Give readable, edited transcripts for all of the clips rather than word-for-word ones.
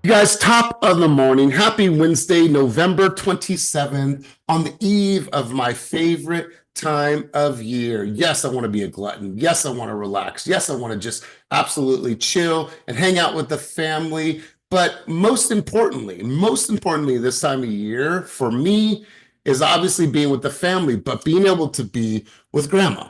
You guys, top of the morning. Happy Wednesday, November 27th, on the eve of my favorite time of year. Yes, I want to be a glutton. Yes, I want to relax. Yes, I want to just absolutely chill and hang out with the family. But most importantly, this time of year for me is obviously being with the family, but being able to be with grandma.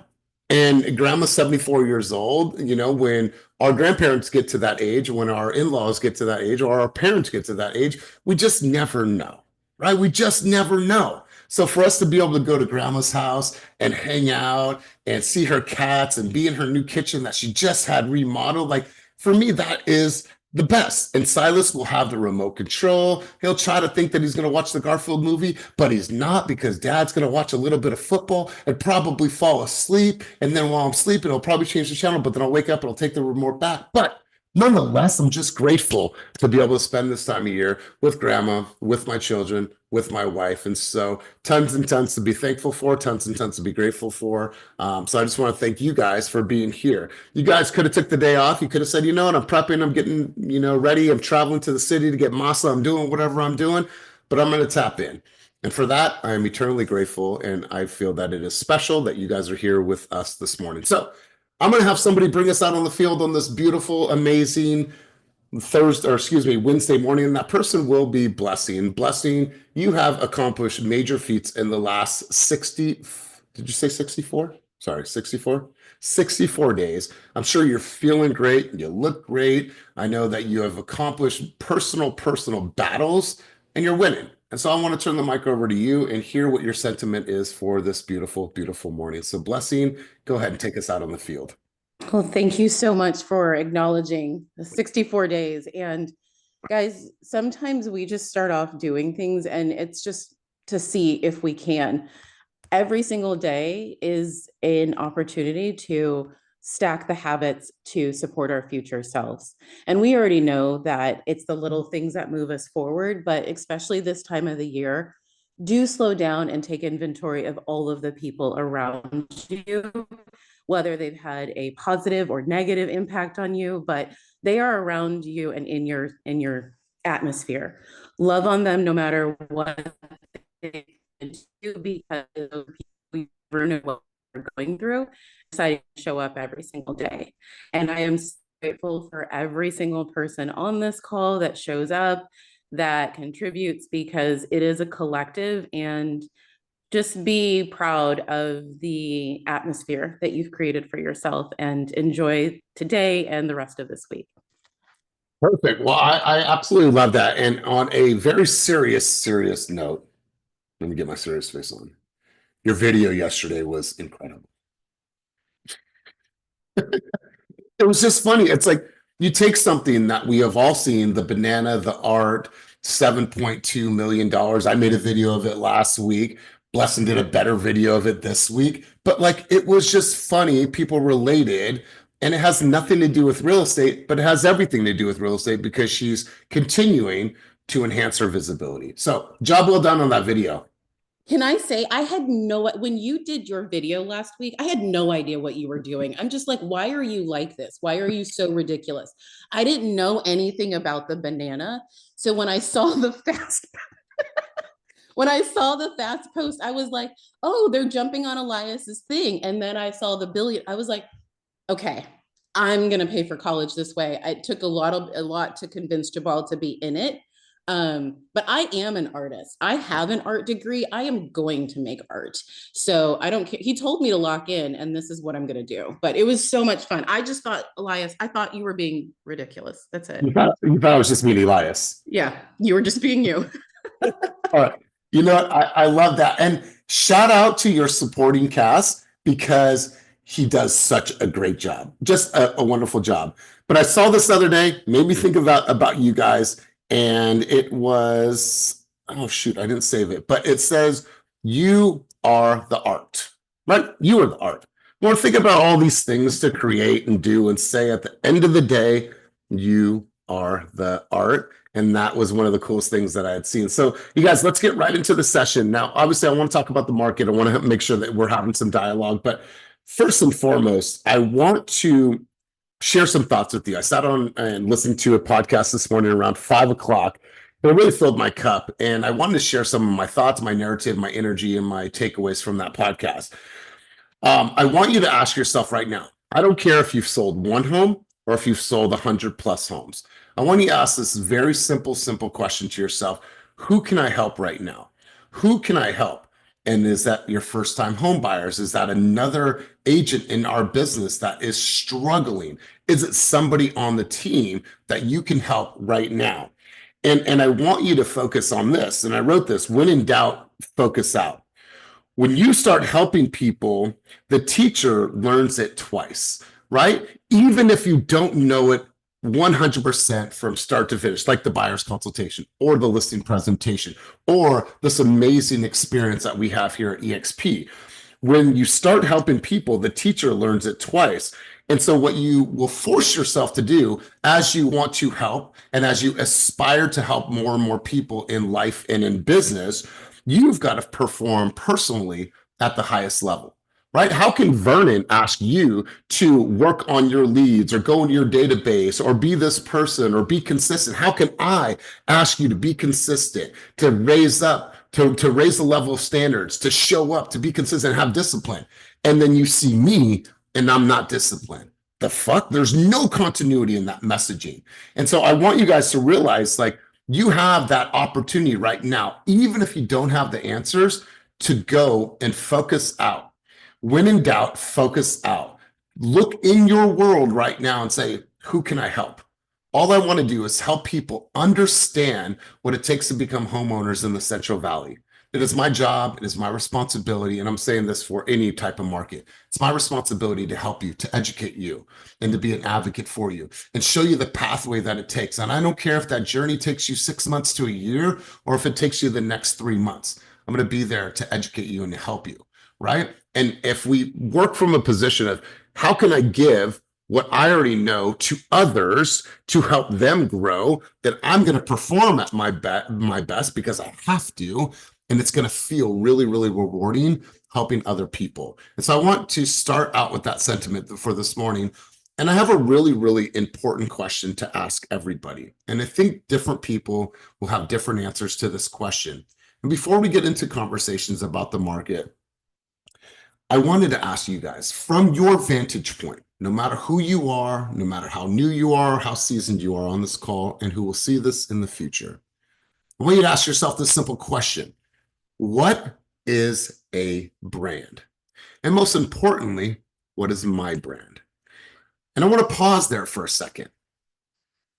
And grandma's 74 years old. When our grandparents get to that age, when our in-laws get to that age, or our parents get to that age, we just never know, right? We just never know. So for us to be able to go to grandma's house and hang out and see her cats and be in her new kitchen that she just had remodeled, like for me, that is the best. And Silas will have the remote control. He'll try to think that he's going to watch the Garfield movie, but he's not, because dad's going to watch a little bit of football and probably fall asleep. And then while I'm sleeping, he'll probably change the channel, but then I'll wake up and I'll take the remote back. But nonetheless, I'm just grateful to be able to spend this time of year with grandma, with my children, with my wife. And so tons and tons to be thankful for, tons and tons to be grateful for. So I just want to thank you guys for being here. You guys could have took the day off. You could have said, you know what, I'm prepping, I'm getting, ready. I'm traveling to the city to get masa. I'm doing whatever I'm doing, but I'm going to tap in. And for that, I am eternally grateful. And I feel that it is special that you guys are here with us this morning. So I'm going to have somebody bring us out on the field on this beautiful, amazing Wednesday morning. And that person will be Blessing. Blessing, you have accomplished major feats in the last 60. Did you say 64? Sorry, 64? 64 days. I'm sure you're feeling great. You look great. I know that you have accomplished personal battles and you're winning. And so I want to turn the mic over to you and hear what your sentiment is for this beautiful, beautiful morning. So Blessing, go ahead and take us out on the field. Well, thank you so much for acknowledging the 64 days. And guys, sometimes we just start off doing things and it's just to see if we can. Every single day is an opportunity to stack the habits to support our future selves. And we already know that it's the little things that move us forward, but especially this time of the year, do slow down and take inventory of all of the people around you, whether they've had a positive or negative impact on you, but they are around you and in your atmosphere. Love on them no matter what they do, because we never know what we're going through. Deciding to show up every single day. And I am grateful for every single person on this call that shows up, that contributes, because it is a collective. And just be proud of the atmosphere that you've created for yourself and enjoy today and the rest of this week. Perfect. Well, I absolutely love that. And on a very serious note, let me get my serious face on. Your video yesterday was incredible. It was just funny. It's like you take something that we have all seen, the banana, the art, $7.2 million. I made a video of it last week. Blessing did a better video of it this week. But like, it was just funny. People related. And it has nothing to do with real estate, but it has everything to do with real estate because she's continuing to enhance her visibility. So job well done on that video. Can I say, when you did your video last week, I had no idea what you were doing. I'm just like, why are you like this? Why are you so ridiculous? I didn't know anything about the banana. So when I saw the fast post, I was like, oh, they're jumping on Elias's thing. And then I saw the billion. I was like, okay, I'm going to pay for college this way. It took a lot to convince Jabal to be in it. But I am an artist. I have an art degree. I am going to make art. So I don't care. He told me to lock in, and this is what I'm going to do. But it was so much fun. I just thought, Elias, I thought you were being ridiculous. That's it. You thought I was just being Elias. Yeah, you were just being you. All right. You know what? I love that. And shout out to your supporting cast because he does such a great job. Just a wonderful job. But I saw this other day, made me think about you guys. And it was, oh shoot, I didn't save it, but it says, you are the art, right? You are the art. Well, think about all these things to create and do and say at the end of the day, you are the art. And that was one of the coolest things that I had seen. So you guys, let's get right into the session. Now, obviously, I want to talk about the market. I want to make sure that we're having some dialogue. But first and foremost, I want to share some thoughts with you. I sat on and listened to a podcast this morning around 5 o'clock. And it really filled my cup. And I wanted to share some of my thoughts, my narrative, my energy, and my takeaways from that podcast. I want you to ask yourself right now. I don't care if you've sold one home or if you've sold 100 plus homes. I want you to ask this very simple question to yourself. Who can I help right now? Who can I help? And is that your first time home buyers? Is that another agent in our business that is struggling? Is it somebody on the team that you can help right now? And I want you to focus on this. And I wrote this: when in doubt, focus out. When you start helping people, the teacher learns it twice, right? Even if you don't know it 100% from start to finish, like the buyer's consultation or the listing presentation or this amazing experience that we have here at EXP. When you start helping people, the teacher learns it twice. And so what you will force yourself to do as you want to help and as you aspire to help more and more people in life and in business, you've got to perform personally at the highest level, right? How can Vernon ask you to work on your leads or go into your database or be this person or be consistent? How can I ask you to be consistent, to raise up, to raise the level of standards, to show up, to be consistent, have discipline? And then you see me and I'm not disciplined. The fuck? There's no continuity in that messaging. And so I want you guys to realize, like, you have that opportunity right now, even if you don't have the answers, to go and focus out. When in doubt, focus out. Look in your world right now and say, who can I help? All I want to do is help people understand what it takes to become homeowners in the Central Valley. It is my job, it is my responsibility, and I'm saying this for any type of market. It's my responsibility to help you, to educate you, and to be an advocate for you, and show you the pathway that it takes. And I don't care if that journey takes you 6 months to a year, or if it takes you the next 3 months. I'm going to be there to educate you and to help you, right? And if we work from a position of how can I give what I already know to others to help them grow, that I'm going to perform at my best because I have to, and it's going to feel really, really rewarding helping other people. And so I want to start out with that sentiment for this morning. And I have a really, really important question to ask everybody. And I think different people will have different answers to this question. And before we get into conversations about the market, I wanted to ask you guys, from your vantage point, no matter who you are, no matter how new you are, how seasoned you are on this call, and who will see this in the future, I want you to ask yourself this simple question: what is a brand? And most importantly, what is my brand? And I want to pause there for a second.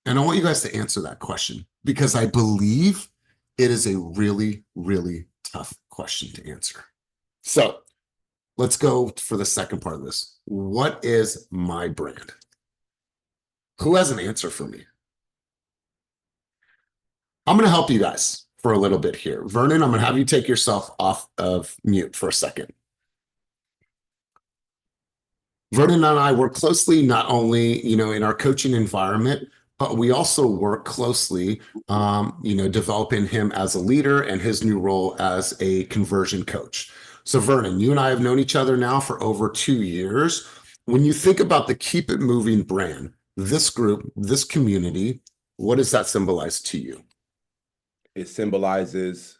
And I want you guys to answer that question, because I believe it is a really, really tough question to answer. So let's go for the second part of this. What is my brand? Who has an answer for me? I'm going to help you guys for a little bit here. Vernon, I'm going to have you take yourself off of mute for a second. Vernon and I work closely, not only, in our coaching environment, but we also work closely, developing him as a leader and his new role as a conversion coach. So Vernon, you and I have known each other now for over 2 years. When you think about the Keep It Moving brand, this group, this community, what does that symbolize to you? It symbolizes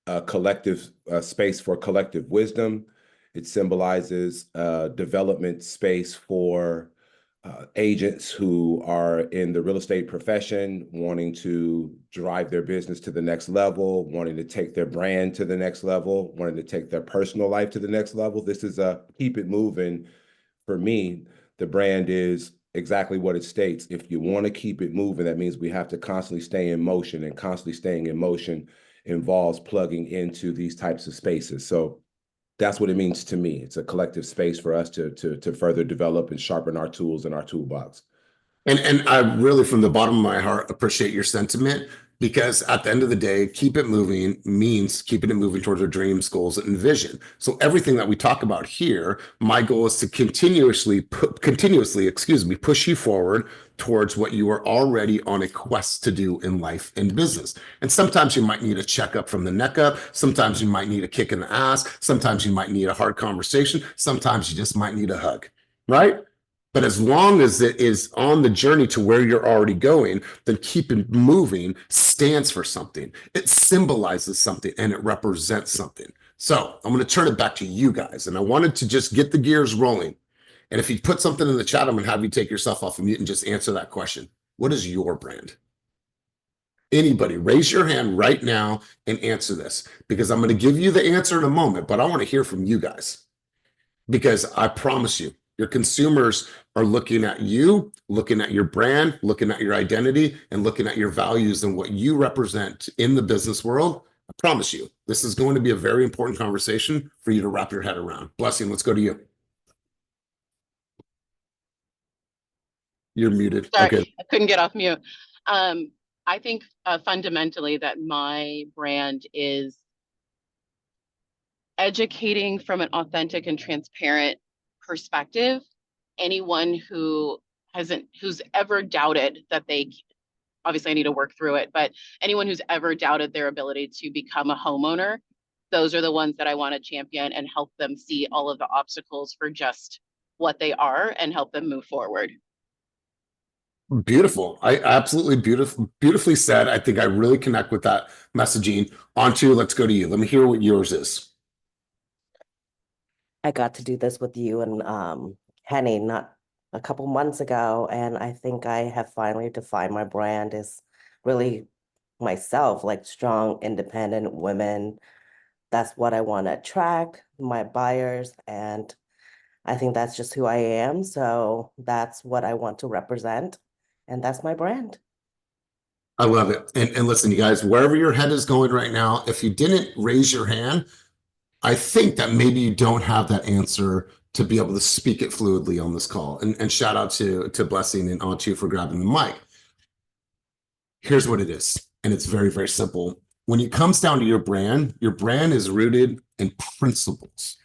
a collective space for collective wisdom. It symbolizes development space for agents who are in the real estate profession, wanting to drive their business to the next level, wanting to take their brand to the next level, wanting to take their personal life to the next level. This is a Keep It Moving. For me, the brand is exactly what it states. If you want to keep it moving, that means we have to constantly stay in motion, and constantly staying in motion involves plugging into these types of spaces. So that's what it means to me. It's a collective space for us to further develop and sharpen our tools in our toolbox. And I really, from the bottom of my heart, appreciate your sentiment, because at the end of the day, keep it moving means keeping it moving towards our dreams, goals, and vision. So everything that we talk about here, my goal is to continuously, push you forward towards what you are already on a quest to do in life and business. And sometimes you might need a checkup from the neck up. Sometimes you might need a kick in the ass. Sometimes you might need a hard conversation. Sometimes you just might need a hug, right? But as long as it is on the journey to where you're already going, then keep it moving stands for something. It symbolizes something and it represents something. So I'm going to turn it back to you guys. And I wanted to just get the gears rolling. And if you put something in the chat, I'm going to have you take yourself off of mute and just answer that question. What is your brand? Anybody, raise your hand right now and answer this, because I'm going to give you the answer in a moment, but I want to hear from you guys. Because I promise you, your consumers are looking at you, looking at your brand, looking at your identity, and looking at your values and what you represent in the business world. I promise you, this is going to be a very important conversation for you to wrap your head around. Blessing, let's go to you. You're muted. Sorry, Okay. I couldn't get off mute. I think fundamentally that my brand is educating from an authentic and transparent perspective. Anyone who's ever doubted that obviously I need to work through it, but anyone who's ever doubted their ability to become a homeowner, those are the ones that I want to champion and help them see all of the obstacles for just what they are and help them move forward. Beautiful. I absolutely beautifully said. I think I really connect with that messaging. Let's go to you. Let me hear what yours is. I got to do this with you and Kenny not a couple months ago, and I think I have finally defined my brand as really myself, like strong, independent women. That's what I want to attract, my buyers, and I think that's just who I am. So that's what I want to represent, and that's my brand. I love it. And listen, you guys, wherever your head is going right now, if you didn't raise your hand, I think that maybe you don't have that answer to be able to speak it fluidly on this call. And shout out to Blessing and Antu for grabbing the mic. Here's what it is. And it's very, very simple. When it comes down to your brand is rooted in principles.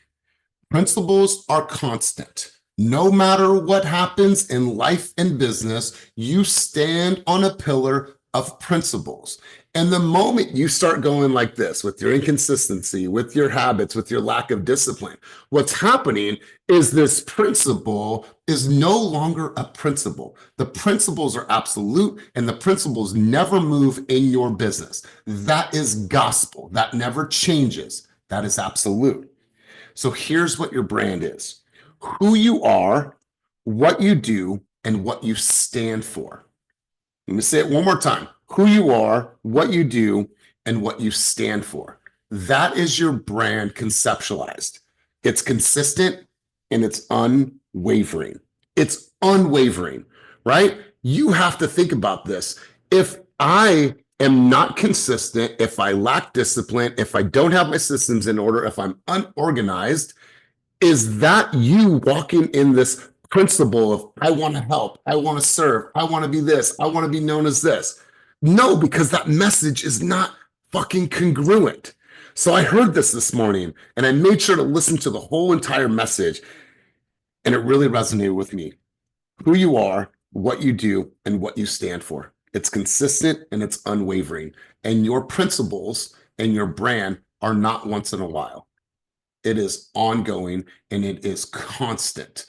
Principles are constant. No matter what happens in life and business, you stand on a pillar of principles. And the moment you start going like this with your inconsistency, with your habits, with your lack of discipline, what's happening is this principle is no longer a principle. The principles are absolute and the principles never move in your business. That is gospel. That never changes. That is absolute. So here's what your brand is: who you are, what you do, and what you stand for. Let me say it one more time: who you are, what you do, and what you stand for. That is your brand conceptualized. It's consistent and it's unwavering. It's unwavering, right? You have to think about this. If I am not consistent, if I lack discipline, if I don't have my systems in order, if I'm unorganized, is that you walking in this principle of, I want to help, I want to serve, I want to be this, I want to be known as this? No, because that message is not fucking congruent. So I heard this morning and I made sure to listen to the whole entire message, and it really resonated with me. Who you are, what you do, and what you stand for. It's consistent and it's unwavering. And your principles and your brand are not once in a while. It is ongoing and it is constant.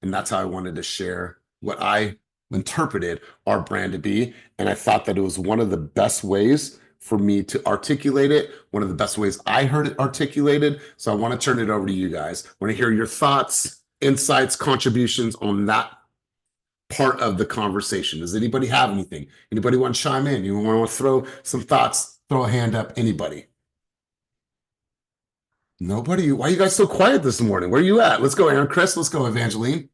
And that's how I wanted to share what I interpreted our brand to be. And I thought that it was one of the best ways for me to articulate it, one of the best ways I heard it articulated. So I want to turn it over to you guys. I want to hear your thoughts, insights, contributions on that part of the conversation. Does anybody have anything? Anybody want to chime in? You want to throw some thoughts? Throw a hand up. Anybody? Nobody? Why are you guys so quiet this morning? Where are you at? Let's go, Aaron. Chris, let's go, Evangeline.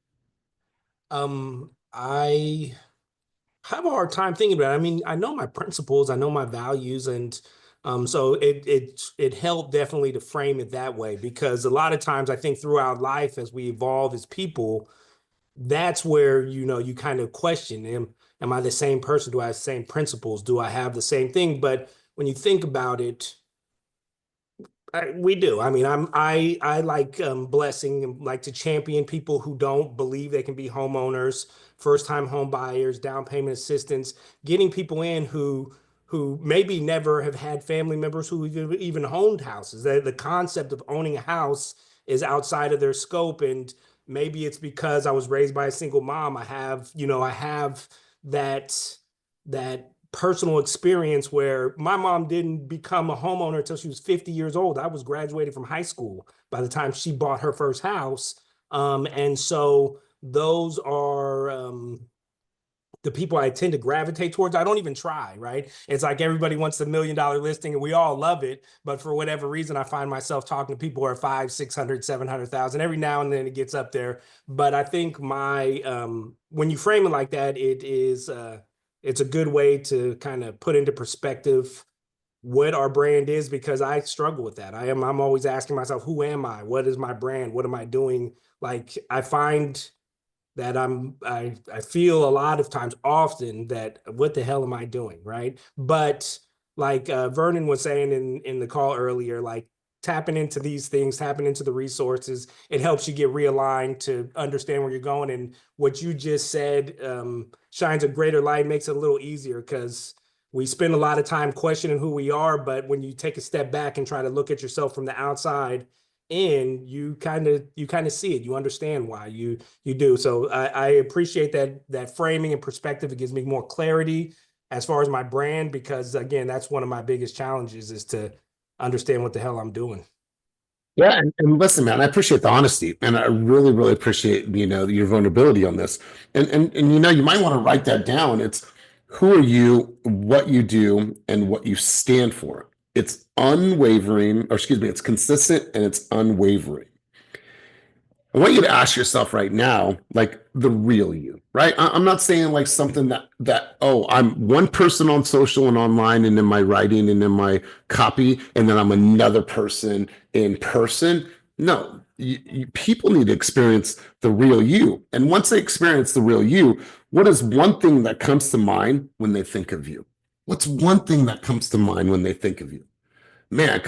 I have a hard time thinking about it. I mean, I know my principles, I know my values, and so it helped definitely to frame it that way, because a lot of times I think throughout life as we evolve as people, that's where you kind of question, am I the same person? Do I have the same principles? Do I have the same thing? But when you think about it, we do. I mean, I like blessing and like to champion people who don't believe they can be homeowners, first-time home buyers, down payment assistance, getting people in who maybe never have had family members who even owned houses. The concept of owning a house is outside of their scope, and maybe it's because I was raised by a single mom. I have, I have that personal experience where my mom didn't become a homeowner until she was 50 years old. I was graduated from high school by the time she bought her first house. And so those are the people I tend to gravitate towards. I don't even try, right? It's like everybody wants the $1 million listing and we all love it. But for whatever reason, I find myself talking to people who are 500, 600, 700,000. Every now and then it gets up there. But I think when you frame it like that, it's a good way to kind of put into perspective what our brand is, because I struggle with that. I'm always asking myself, who am I? What is my brand? What am I doing? Like, I find that I feel a lot of times, often, that what the hell am I doing, right? But like Vernon was saying in the call earlier, like tapping into these things, tapping into the resources, it helps you get realigned to understand where you're going. And what you just said shines a greater light, makes it a little easier, because we spend a lot of time questioning who we are, but when you take a step back and try to look at yourself from the outside in, you kind of see it, you understand why you do. So I appreciate that framing and perspective. It gives me more clarity as far as my brand, because again, that's one of my biggest challenges, is to understand what the hell I'm doing. Yeah, and listen, man, I appreciate the honesty, and I really, really appreciate your vulnerability on this. And you might want to write that down. It's who are you, what you do, and what you stand for. It's unwavering, or excuse me, it's consistent and it's unwavering. I want you to ask yourself right now, like the real you, right? I'm not saying like something that I'm one person on social and online and in my writing and in my copy, and then I'm another person in person. No, people need to experience the real you. And once they experience the real you, what is one thing that comes to mind when they think of you? What's one thing that comes to mind when they think of you? Man,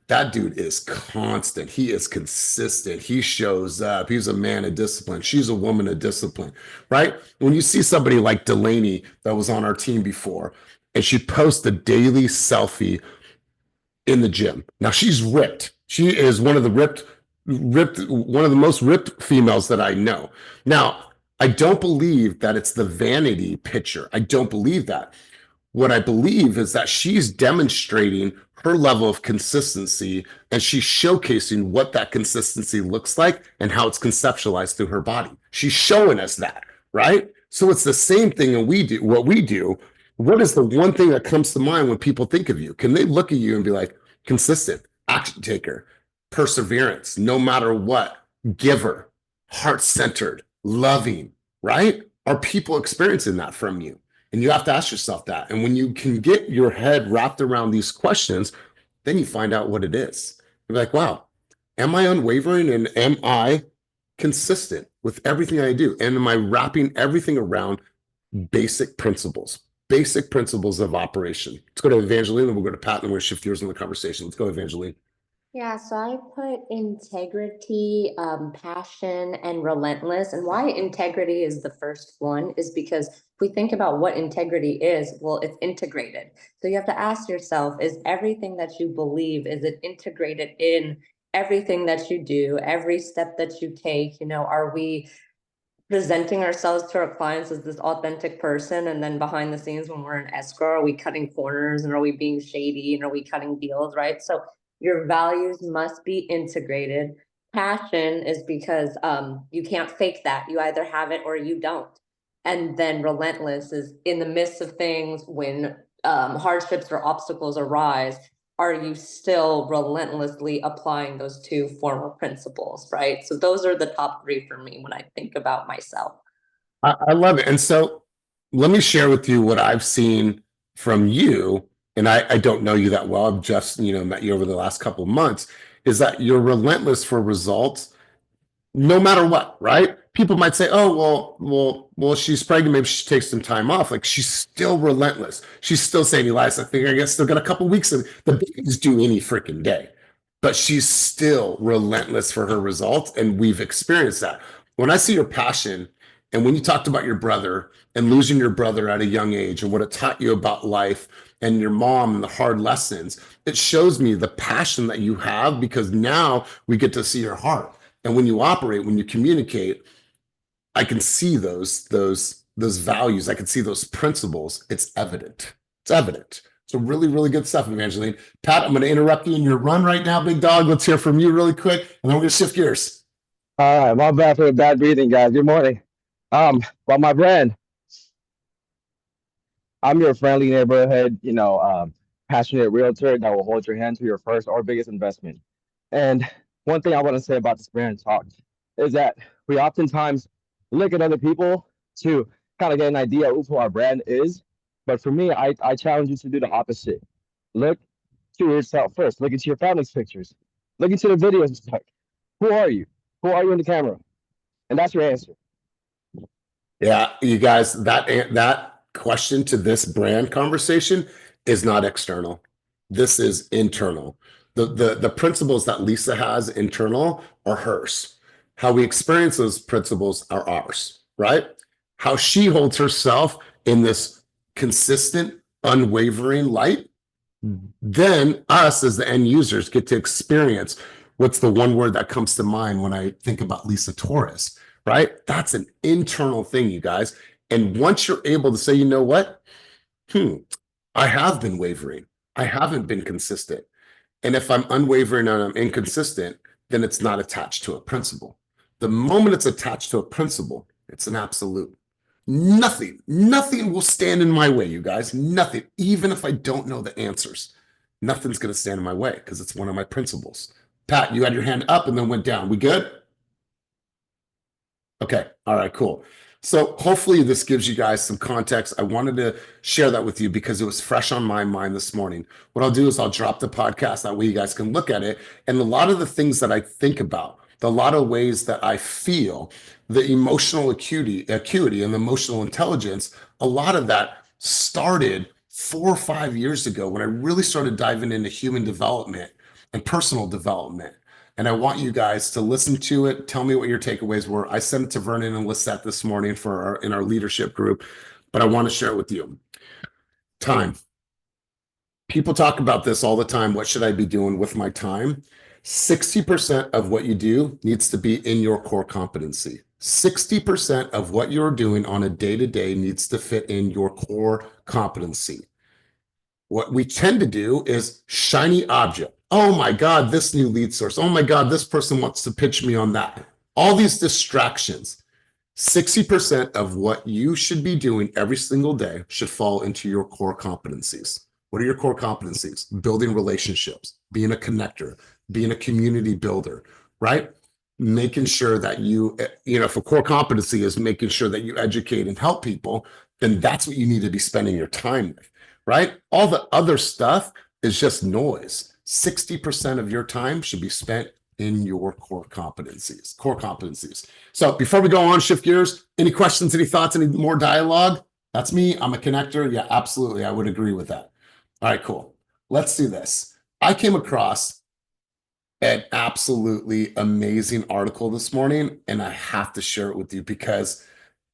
that dude is constant. He is consistent. He shows up. He's a man of discipline. She's a woman of discipline, right? When you see somebody like Delaney that was on our team before, and she posts a daily selfie in the gym. Now she's ripped. She is one of the one of the most ripped females that I know. Now, I don't believe that it's the vanity picture. I don't believe that. What I believe is that she's demonstrating her level of consistency, and she's showcasing what that consistency looks like and how it's conceptualized through her body. She's showing us that, right? So it's the same thing and what we do. What is the one thing that comes to mind when people think of you? Can they look at you and be like, consistent, action taker, perseverance, no matter what, giver, heart-centered, loving, right? Are people experiencing that from you? And you have to ask yourself that. And when you can get your head wrapped around these questions, then you find out what it is. You're like, wow, am I unwavering and am I consistent with everything I do? And am I wrapping everything around basic principles of operation? Let's go to Evangeline, and we'll go to Pat, and we're going to shift gears in the conversation. Let's go, Evangeline. Yeah, so I put integrity, passion, and relentless. And why integrity is the first one is because if we think about what integrity is, well, it's integrated. So you have to ask yourself, is everything that you believe, is it integrated in everything that you do, every step that you take? Are we presenting ourselves to our clients as this authentic person, and then behind the scenes when we're in escrow, are we cutting corners, and are we being shady, and are we cutting deals, right? So your values must be integrated. Passion is because you can't fake that. You either have it or you don't. And then relentless is in the midst of things when hardships or obstacles arise, are you still relentlessly applying those two formal principles, right? So those are the top three for me when I think about myself. I love it. And so let me share with you what I've seen from you. And I don't know you that well. I've just, met you over the last couple of months, is that you're relentless for results no matter what, right? People might say, oh, well, she's pregnant. Maybe she takes some time off. Like, she's still relentless. She's still saying, Elias, I think I guess still got a couple of weeks of the baby's due any freaking day, but she's still relentless for her results. And we've experienced that. When I see your passion, and when you talked about your brother and losing your brother at a young age and what it taught you about life and your mom and the hard lessons, it shows me the passion that you have, because now we get to see your heart. And when you operate, when you communicate, I can see those values. I can see those principles. It's evident. It's evident. So really, really good stuff, Evangeline. Pat, I'm going to interrupt you in your run right now, big dog. Let's hear from you really quick, and then we're going to shift gears. All right, my bad for the bad breathing, guys. Good morning. About my brand, I'm your friendly neighborhood, passionate realtor that will hold your hand to your first or biggest investment. And one thing I want to say about this brand talk is that we oftentimes look at other people to kind of get an idea of who our brand is. But for me, I challenge you to do the opposite. Look to yourself first. Look into your family's pictures. Look into the videos and stuff. Who are you? Who are you in the camera? And that's your answer. Yeah, you guys, that question to this brand conversation is not external. This is internal. The principles that Lisa has internal are hers. How we experience those principles are ours, right? How she holds herself in this consistent, unwavering light, then us as the end users get to experience what's the one word that comes to mind when I think about Lisa Torres, right? That's an internal thing, you guys. And once you're able to say, you know what? I have been wavering. I haven't been consistent. And if I'm unwavering and I'm inconsistent, then it's not attached to a principle. The moment it's attached to a principle, it's an absolute. Nothing will stand in my way, you guys. Nothing. Even if I don't know the answers, nothing's going to stand in my way because it's one of my principles. Pat, you had your hand up and then went down. We good? Okay. All right, cool. So hopefully this gives you guys some context. I wanted to share that with you because it was fresh on my mind this morning. What I'll do is I'll drop the podcast. That way you guys can look at it. And a lot of the things that I think about, a lot of ways that I feel, the emotional acuity and the emotional intelligence, a lot of that started 4 or 5 years ago when I really started diving into human development and personal development. And I want you guys to listen to it. Tell me what your takeaways were. I sent it to Vernon and Lisette this morning in our leadership group, but I want to share it with you. Time. People talk about this all the time. What should I be doing with my time? 60% of what you do needs to be in your core competency. 60% of what you're doing on a day-to-day needs to fit in your core competency. What we tend to do is shiny object. Oh my God, this new lead source. Oh my God, this person wants to pitch me on that. All these distractions. 60% of what you should be doing every single day should fall into your core competencies. What are your core competencies? Building relationships, being a connector, being a community builder, right? Making sure that if a core competency is making sure that you educate and help people, then that's what you need to be spending your time with, right? All the other stuff is just noise. 60% of your time should be spent in your core competencies. So before we go on, shift gears, any questions, any thoughts, any more dialogue? That's me. I'm a connector. Yeah, absolutely. I would agree with that. All right, cool. Let's do this. I came across an absolutely amazing article this morning, and I have to share it with you because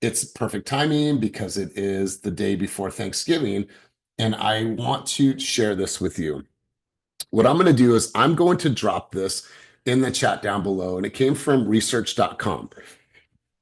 it's perfect timing, because it is the day before Thanksgiving, and I want to share this with you. What I'm going to do is I'm going to drop this in the chat down below, and it came from research.com.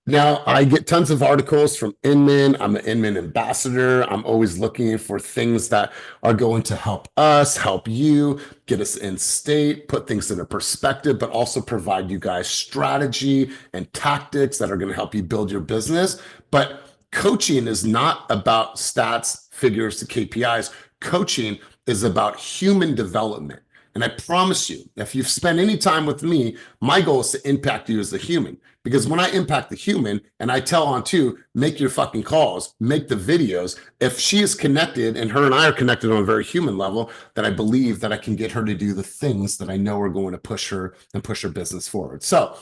Now, I get tons of articles from Inman. I'm an Inman ambassador. I'm always looking for things that are going to help us, help you, get us in state, put things in a perspective, but also provide you guys strategy and tactics that are going to help you build your business. But coaching is not about stats, figures, to KPIs. Coaching is about human development. And I promise you, if you've spent any time with me, my goal is to impact you as a human. Because when I impact the human and I tell on to make your fucking calls, make the videos, if she is connected and her and I are connected on a very human level, then I believe that I can get her to do the things that I know are going to push her and push her business forward. So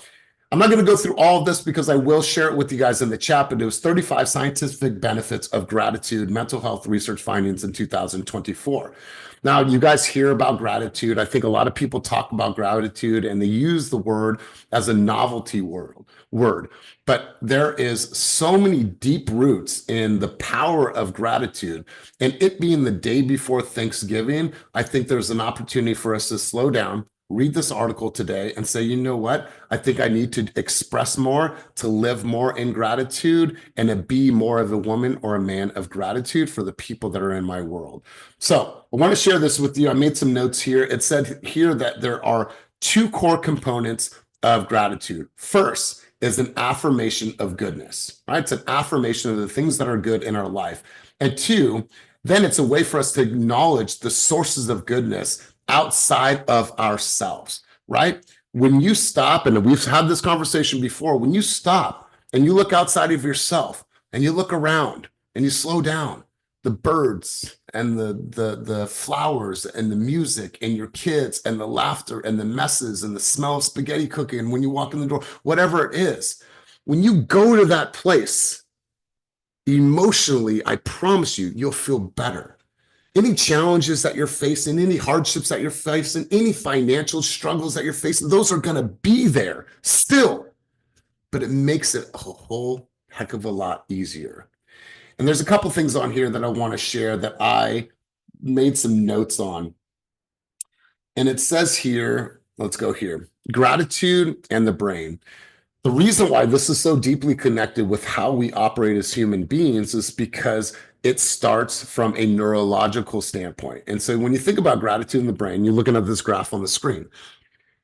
I'm not going to go through all of this because I will share it with you guys in the chat, but it was 35 scientific benefits of gratitude, mental health research findings in 2024. Now, you guys hear about gratitude. I think a lot of people talk about gratitude and they use the word as a novelty word. But there is so many deep roots in the power of gratitude. And it being the day before Thanksgiving, I think there's an opportunity for us to slow down, read this article today and say, you know what? I think I need to express more, to live more in gratitude, and to be more of a woman or a man of gratitude for the people that are in my world. So I want to share this with you. I made some notes here. It said here that there are two core components of gratitude. First is an affirmation of goodness, right? It's an affirmation of the things that are good in our life. And two, then it's a way for us to acknowledge the sources of goodness outside of ourselves, right? When you stop, and we've had this conversation before, when you stop and you look outside of yourself and you look around and you slow down, the birds and the flowers and the music and your kids and the laughter and the messes and the smell of spaghetti cooking, and when you walk in the door, whatever it is, when you go to that place, emotionally, I promise you, you'll feel better. Any challenges that you're facing, any hardships that you're facing, any financial struggles that you're facing, those are going to be there still, but it makes it a whole heck of a lot easier. And there's a couple things on here that I want to share that I made some notes on. And it says here, let's go here, gratitude and the brain. The reason why this is so deeply connected with how we operate as human beings is because it starts from a neurological standpoint. And so when you think about gratitude in the brain, you're looking at this graph on the screen.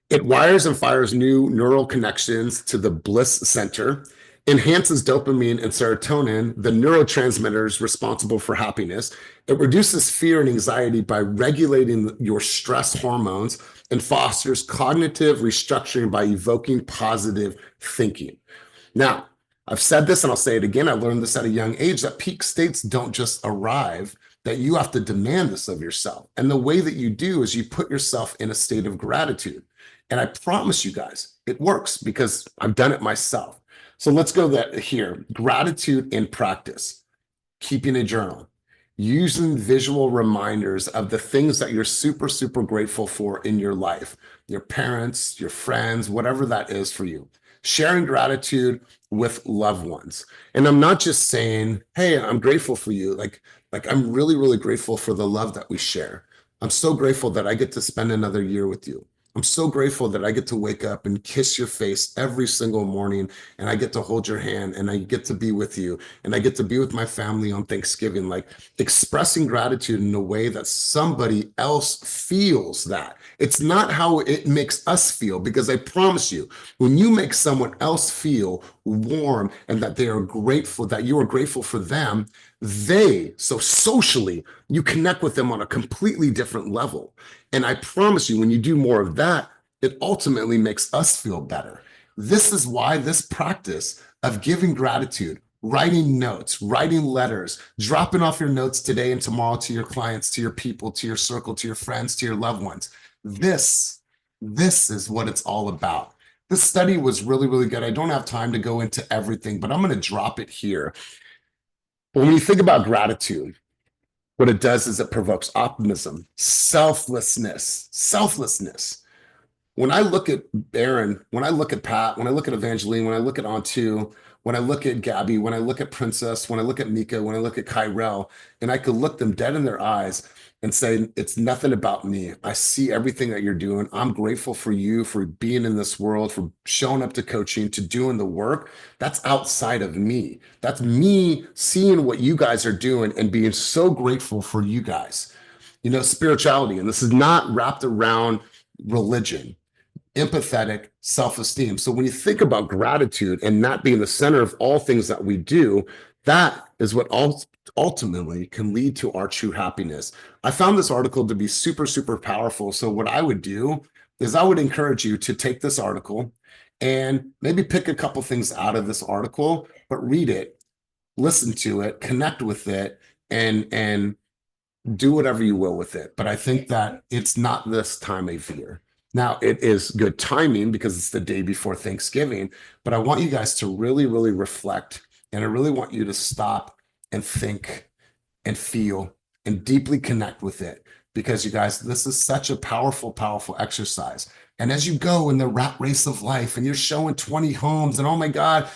It wires and fires new neural connections to the bliss center, enhances dopamine and serotonin, the neurotransmitters responsible for happiness. It reduces fear and anxiety by regulating your stress hormones and fosters cognitive restructuring by evoking positive thinking. Now, I've said this and I'll say it again. I learned this at a young age that peak states don't just arrive, that you have to demand this of yourself. And the way that you do is you put yourself in a state of gratitude. And I promise you guys, it works because I've done it myself. So let's go here. Gratitude in practice, keeping a journal, using visual reminders of the things that you're super, super grateful for in your life, your parents, your friends, whatever that is for you. Sharing gratitude with loved ones. And I'm not just saying, hey, I'm grateful for you. Like I'm really, really grateful for the love that we share. I'm so grateful that I get to spend another year with you. I'm so grateful that I get to wake up and kiss your face every single morning, and I get to hold your hand, and I get to be with you, and I get to be with my family on Thanksgiving. Like expressing gratitude in a way that somebody else feels that. It's not how it makes us feel, because I promise you, when you make someone else feel warm and that they are grateful, that you are grateful for them, so socially, you connect with them on a completely different level. And I promise you, when you do more of that, it ultimately makes us feel better. This is why this practice of giving gratitude, writing notes, writing letters, dropping off your notes today and tomorrow to your clients, to your people, to your circle, to your friends, to your loved ones. This is what it's all about. This study was really, really good. I don't have time to go into everything, but I'm going to drop it here. But when you think about gratitude, what it does is it provokes optimism, selflessness. When I look at Aaron, when I look at Pat, when I look at Evangeline, when I look at Antu, when I look at Gabby, when I look at Princess, when I look at Mika, when I look at Kyrell, and I could look them dead in their eyes and say, it's nothing about me. I see everything that you're doing. I'm grateful for you, for being in this world, for showing up to coaching, to doing the work. That's outside of me. That's me seeing what you guys are doing and being so grateful for you guys. You know, spirituality, and this is not wrapped around religion, empathetic self-esteem. So when you think about gratitude and that being the center of all things that we do, that is what ultimately can lead to our true happiness. I found this article to be super, super powerful. So what I would do is I would encourage you to take this article and maybe pick a couple things out of this article, but read it, listen to it, connect with it, and do whatever you will with it. But I think that it's not this time of year. Now, it is good timing because it's the day before Thanksgiving, but I want you guys to really, really reflect, and I really want you to stop and think and feel and deeply connect with it, because you guys, this is such a powerful, powerful exercise. And as you go in the rat race of life and you're showing 20 homes and, oh my God,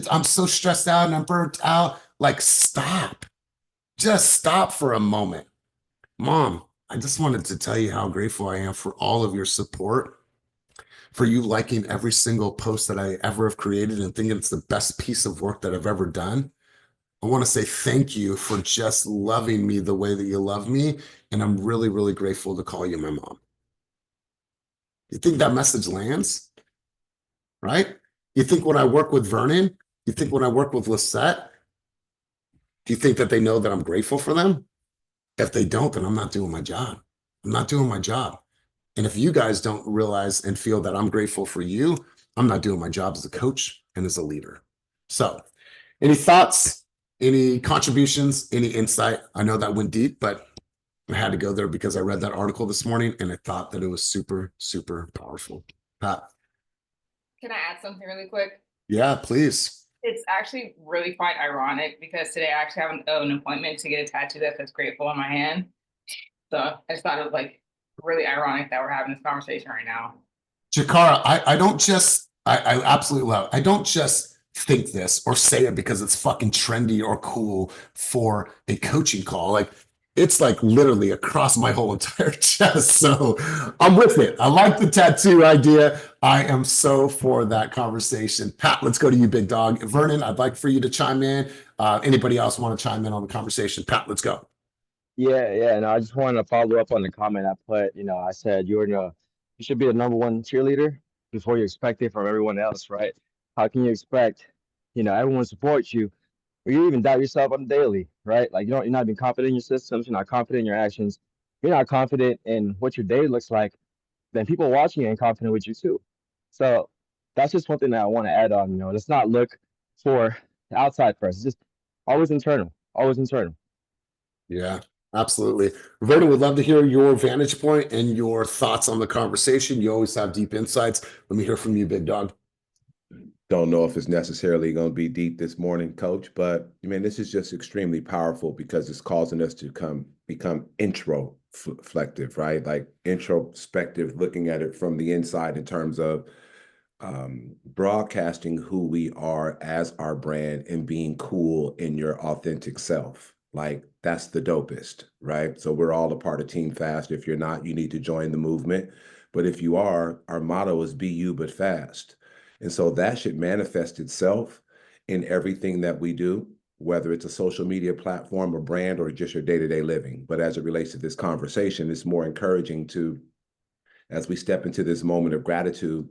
I'm so stressed out and I'm burnt out, like stop, just stop for a moment. Mom, I just wanted to tell you how grateful I am for all of your support, for you liking every single post that I ever have created and thinking it's the best piece of work that I've ever done. I want to say thank you for just loving me the way that you love me. And I'm really, really grateful to call you my mom. You think that message lands, right? You think when I work with Vernon, you think when I work with Lisette, do you think that they know that I'm grateful for them? If they don't, then I'm not doing my job. I'm not doing my job. And if you guys don't realize and feel that I'm grateful for you, I'm not doing my job as a coach and as a leader. So, any thoughts, any contributions, any insight? I know that went deep, but I had to go there because I read that article this morning and I thought that it was super, super powerful. Pat. Can I add something really quick? Yeah, please. It's actually really quite ironic because today I actually have an appointment to get a tattoo that says grateful on my hand. So I just thought it was like really ironic that we're having this conversation right now. Jakara, I absolutely love it. I don't just think this or say it because it's fucking trendy or cool for a coaching call. Like it's like literally across my whole entire chest. So I'm with it. I like the tattoo idea. I am so for that conversation. Pat, let's go to you, big dog. Vernon, I'd like for you to chime in. Anybody else want to chime in on the conversation? Pat, let's go. Yeah. And I just wanted to follow up on the comment I put. I said you should be the #1 cheerleader before you expect it from everyone else, right? How can you expect, everyone supports you, or you even doubt yourself on the daily, right? Like you're not even confident in your systems, you're not confident in your actions, you're not confident in what your day looks like, then people watching you ain't confident with you too. So that's just one thing that I want to add on. Let's not look for the outside first. It's just always internal, always internal. Yeah, absolutely. Vernon, would love to hear your vantage point and your thoughts on the conversation. You always have deep insights. Let me hear from you, big dog. Don't know if it's necessarily going to be deep this morning, Coach, but I mean, this is just extremely powerful because it's causing us to become introspective, right? Like introspective, looking at it from the inside in terms of broadcasting who we are as our brand and being cool in your authentic self. Like that's the dopest, right? So we're all a part of Team Fast. If you're not, you need to join the movement. But if you are, our motto is be you, but fast. And so that should manifest itself in everything that we do, whether it's a social media platform or brand or just your day-to-day living. But as it relates to this conversation, it's more encouraging to, as we step into this moment of gratitude,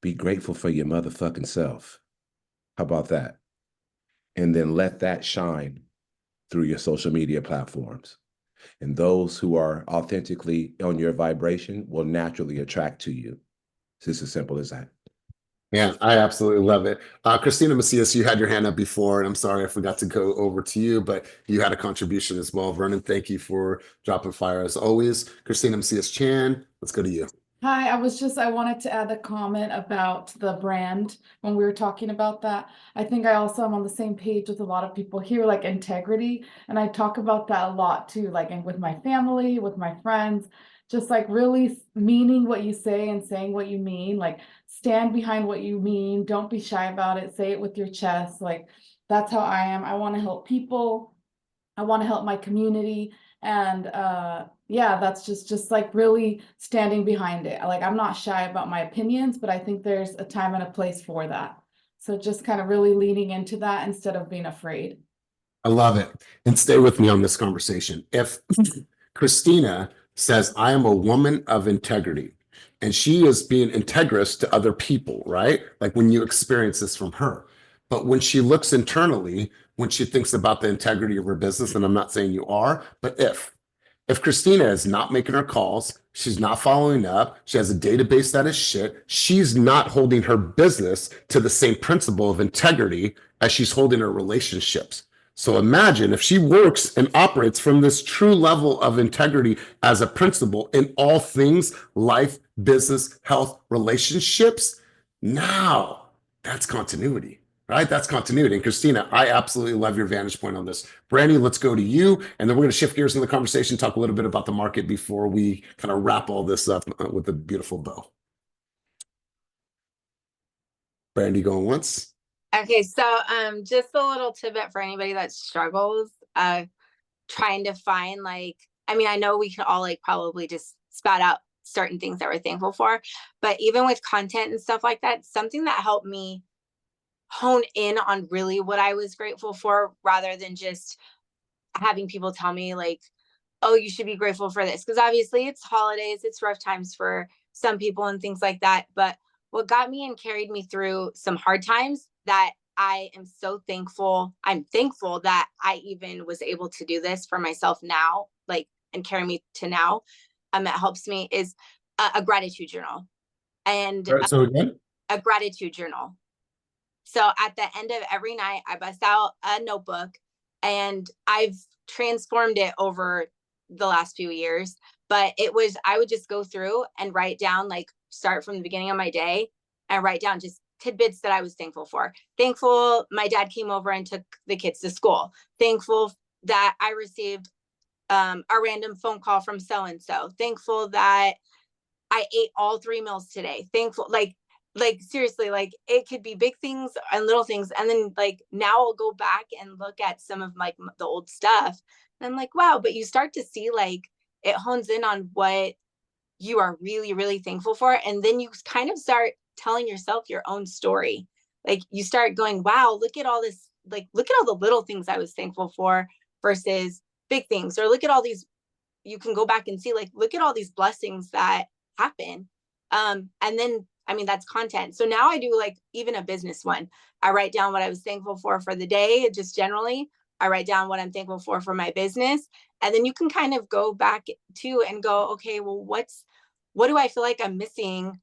be grateful for your motherfucking self. How about that? And then let that shine through your social media platforms. And those who are authentically on your vibration will naturally attract to you. It's just as simple as that. Yeah, I absolutely love it. Christina Macias, you had your hand up before, and I'm sorry I forgot to go over to you, but you had a contribution as well. Vernon, thank you for dropping fire as always. Christina Macias Chan, let's go to you. Hi, I wanted to add a comment about the brand when we were talking about that. I think I also am on the same page with a lot of people here, like integrity. And I talk about that a lot too, like and with my family, with my friends, just like really meaning what you say and saying what you mean, like stand behind what you mean. Don't be shy about it. Say it with your chest. Like that's how I am. I want to help people. I want to help my community. And yeah, that's just like really standing behind it. Like I'm not shy about my opinions, but I think there's a time and a place for that. So just kind of really leaning into that instead of being afraid. I love it. And stay with me on this conversation. If Christina says, I am a woman of integrity, and she is being integrous to other people, right? Like when you experience this from her. But when she looks internally, when she thinks about the integrity of her business, and I'm not saying you are, but if Christina is not making her calls, she's not following up, she has a database that is shit, she's not holding her business to the same principle of integrity as she's holding her relationships. So imagine if she works and operates from this true level of integrity as a principle in all things, life, business, health, relationships. Now that's continuity, right? That's continuity. And Christina, I absolutely love your vantage point on this. Brandy, let's go to you. And then we're going to shift gears in the conversation, talk a little bit about the market before we kind of wrap all this up with a beautiful bow. Brandy going once. Okay, so just a little tidbit for anybody that struggles trying to find like I mean, I know we can all like probably just spout out certain things that we're thankful for, but even with content and stuff like that, something that helped me hone in on really what I was grateful for rather than just having people tell me like, oh, you should be grateful for this. Because obviously it's holidays, it's rough times for some people and things like that. But what got me and carried me through some hard times that I am so thankful. I'm thankful that I even was able to do this for myself now, like, and carry me to now. It helps me is a gratitude journal and So again, a gratitude journal. So at the end of every night, I bust out a notebook, and I've transformed it over the last few years. But I would just go through and write down, like, start from the beginning of my day and write down just tidbits that I was thankful for. Thankful my dad came over and took the kids to school. Thankful that I received a random phone call from so-and-so. Thankful that I ate all 3 meals today. Thankful, like seriously, like it could be big things and little things. And then like now I'll go back and look at some of like the old stuff. And I'm like, wow, but you start to see like it hones in on what you are really, really thankful for. And then you kind of start telling yourself your own story. Like you start going, wow, look at all this, like, look at all the little things I was thankful for versus big things. Or look at all these, you can go back and see, like, look at all these blessings that happen. And then, I mean, that's content. So now I do like even a business one. I write down what I was thankful for the day, just generally. I write down what I'm thankful for my business. And then you can kind of go back to and go, okay, well, what do I feel like I'm missing?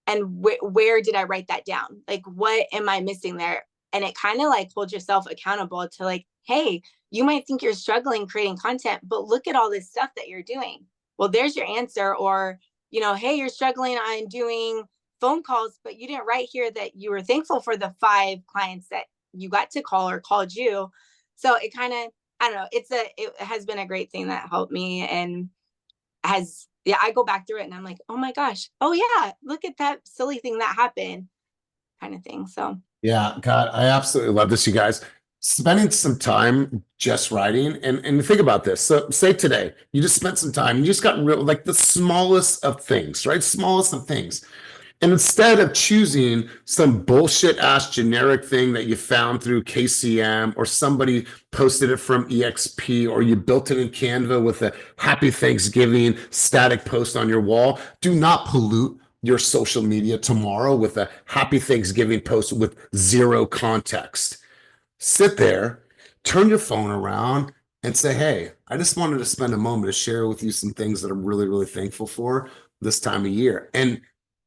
And where did I write that down? Like, what am I missing there? And it kind of like holds yourself accountable to like, hey, you might think you're struggling creating content, but look at all this stuff that you're doing. Well, there's your answer. Or, you know, hey, you're struggling on doing phone calls, but you didn't write here that you were thankful for the 5 clients that you got to call or called you. So it kind of, I don't know, it has been a great thing that helped me and has, yeah, I go back through it and I'm like, oh my gosh, oh yeah, look at that silly thing that happened kind of thing. So yeah, God, I absolutely love this, you guys. Spending some time just writing and think about this. So say today, you just spent some time, you just got real, like the smallest of things, right? Smallest of things. And instead of choosing some bullshit ass generic thing that you found through KCM or somebody posted it from EXP or you built it in Canva with a happy Thanksgiving static post on your wall, do not pollute your social media tomorrow with a happy Thanksgiving post with 0 context. Sit there, turn your phone around and say, hey, I just wanted to spend a moment to share with you some things that I'm really, really thankful for this time of year. And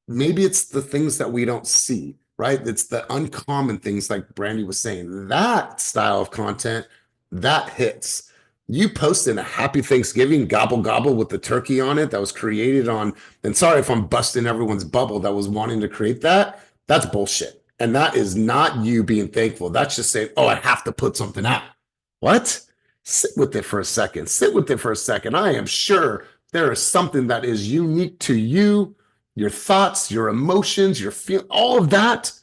maybe it's the things that we don't see, right? It's the uncommon things like Brandy was saying. That style of content, that hits. You posted a happy Thanksgiving gobble gobble with the turkey on it that was created on, and sorry if I'm busting everyone's bubble that was wanting to create that. That's bullshit. And that is not you being thankful. That's just saying, oh, I have to put something out. What? Sit with it for a second. Sit with it for a second. I am sure there is something that is unique to you, your thoughts, your emotions, your feel, all of that.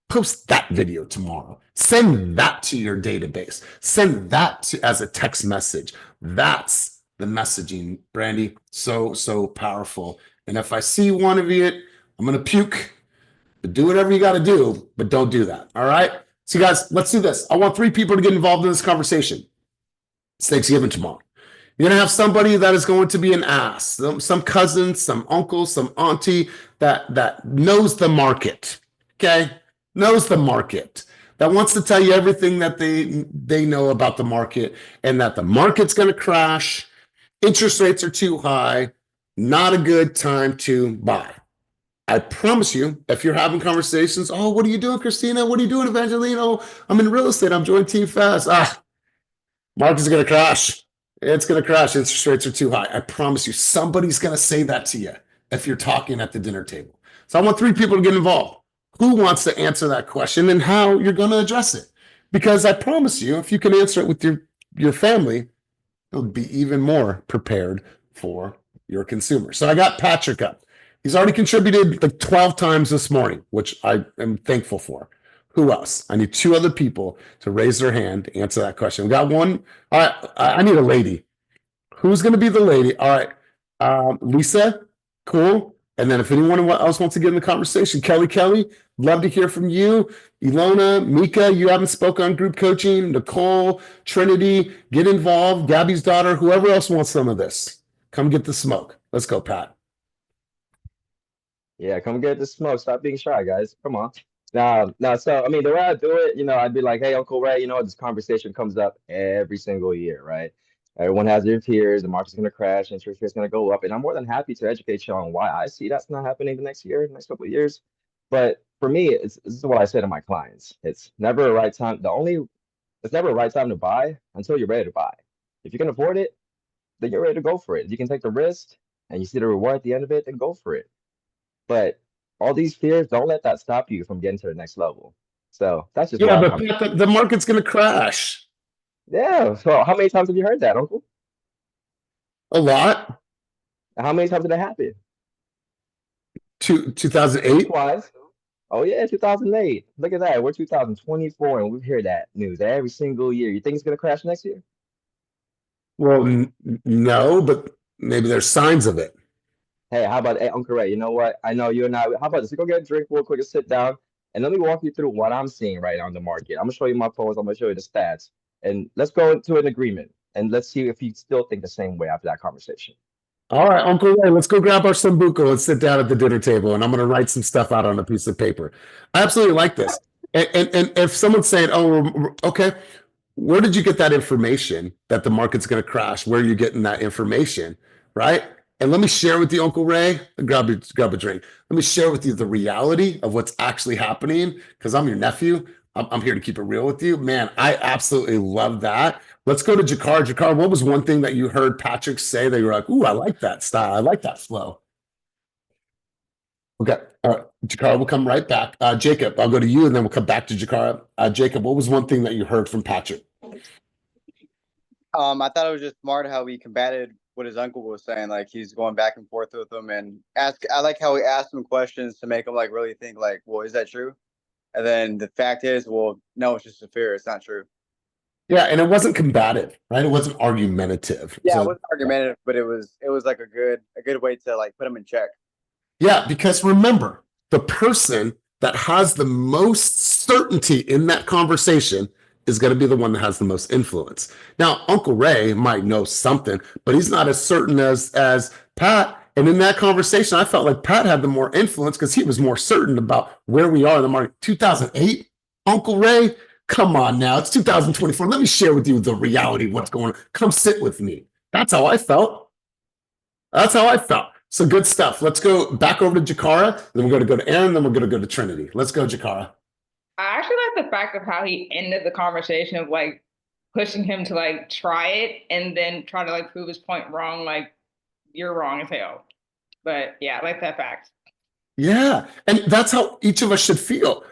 Post that video tomorrow. Send that to your database. Send that to as a text message. That's the messaging, Brandy. So, so powerful. And if I see one of you, I'm going to puke. But do whatever you got to do, but don't do that. All right. So, guys, let's do this. I want 3 people to get involved in this conversation. It's Thanksgiving tomorrow. You're going to have somebody that is going to be an ass, some cousin, some uncle, some auntie that knows the market. Okay. Knows the market. That wants to tell you everything that they know about the market and that the market's going to crash. Interest rates are too high. Not a good time to buy. I promise you, if you're having conversations, oh, what are you doing, Christina? What are you doing, Evangelino? I'm in real estate. I'm joining Team Fast. Market's going to crash. It's going to crash. Interest rates are too high. I promise you, somebody's going to say that to you if you're talking at the dinner table. So I want 3 people to get involved. Who wants to answer that question and how you're going to address it? Because I promise you, if you can answer it with your family, you'll be even more prepared for your consumer. So I got Patrick up. He's already contributed like 12 times this morning, which I am thankful for. Who else? I need 2 other people to raise their hand to answer that question. We got one. All right, I need a lady. Who's going to be the lady? All right. Lisa, cool. And then if anyone else wants to get in the conversation, Kelly, love to hear from you. Ilona, Mika, you haven't spoken on group coaching. Nicole, Trinity, get involved. Gabby's daughter, whoever else wants some of this. Come get the smoke. Let's go, Pat. Yeah, come get the smoke. Stop being shy, guys. Come on. No. So, I mean, the way I do it, I'd be like, hey, Uncle Ray, this conversation comes up every single year, right? Everyone has their fears. The market's going to crash, interest rates going to go up. And I'm more than happy to educate you on why I see that's not happening the next year, the next couple of years. But for me, this is what I say to my clients. It's never a right time. It's never a right time to buy until you're ready to buy. If you can afford it, then you're ready to go for it. If you can take the risk and you see the reward at the end of it, then go for it. But all these fears, don't let that stop you from getting to the next level. So that's just Yeah, where but Pat, the market's going to crash. Yeah. So how many times have you heard that, Uncle? A lot. How many times did it happen? 2008. Twice. Oh yeah, 2008. Look at that. We're 2024 and we hear that news every single year. You think it's gonna crash next year? Well, no, but maybe there's signs of it. Hey, how about Uncle Ray? You know what? I know you and I. How about this? We go get a drink real quick and sit down, and let me walk you through what I'm seeing right now in the market. I'm gonna show you my polls. I'm gonna show you the stats, and let's go into an agreement, and let's see if you still think the same way after that conversation. All right, Uncle Ray, let's go grab our sambuco and sit down at the dinner table, and I'm going to write some stuff out on a piece of paper. I absolutely like this. And if someone's saying, oh, okay, where did you get that information that the market's going to crash? Where are you getting that information, right? And let me share with you, Uncle Ray, grab a drink. Let me share with you the reality of what's actually happening, because I'm your nephew. I'm here to keep it real with you. Man, I absolutely love that. Let's go to Jakar. Jakar, what was one thing that you heard Patrick say that you were like, ooh, I like that style. I like that flow. Okay. All right. Jakar, we'll come right back. Jacob, I'll go to you and then we'll come back to Jakar. Jacob, what was one thing that you heard from Patrick? I thought it was just smart how he combated what his uncle was saying. Like he's going back and forth with him and I like how he asked him questions to make him like really think like, well, is that true? And then the fact is, well, no, it's just a fear. It's not true. Yeah, and it wasn't combative, right? It wasn't argumentative. Yeah, So, it wasn't argumentative, but it was like a good way to like put him in check. yeah, because remember, the person that has the most certainty in that conversation is going to be the one that has the most influence. Now, Uncle Ray might know something, but he's not as certain as Pat. And in that conversation, I felt like Pat had the more influence because he was more certain about where we are in the market. 2008, Uncle Ray, come on now. It's 2024. Let me share with you the reality of what's going on. Come sit with me. That's how I felt. That's how I felt. So good stuff. Let's go back over to Jakara. Then we're going to go to Aaron. Then we're going to go to Trinity. Let's go, Jakara. I actually like the fact of how he ended the conversation of like pushing him to like try it and then try to like prove his point wrong. Like you're wrong as hell. But yeah, I like that fact. Yeah. And that's how each of us should feel.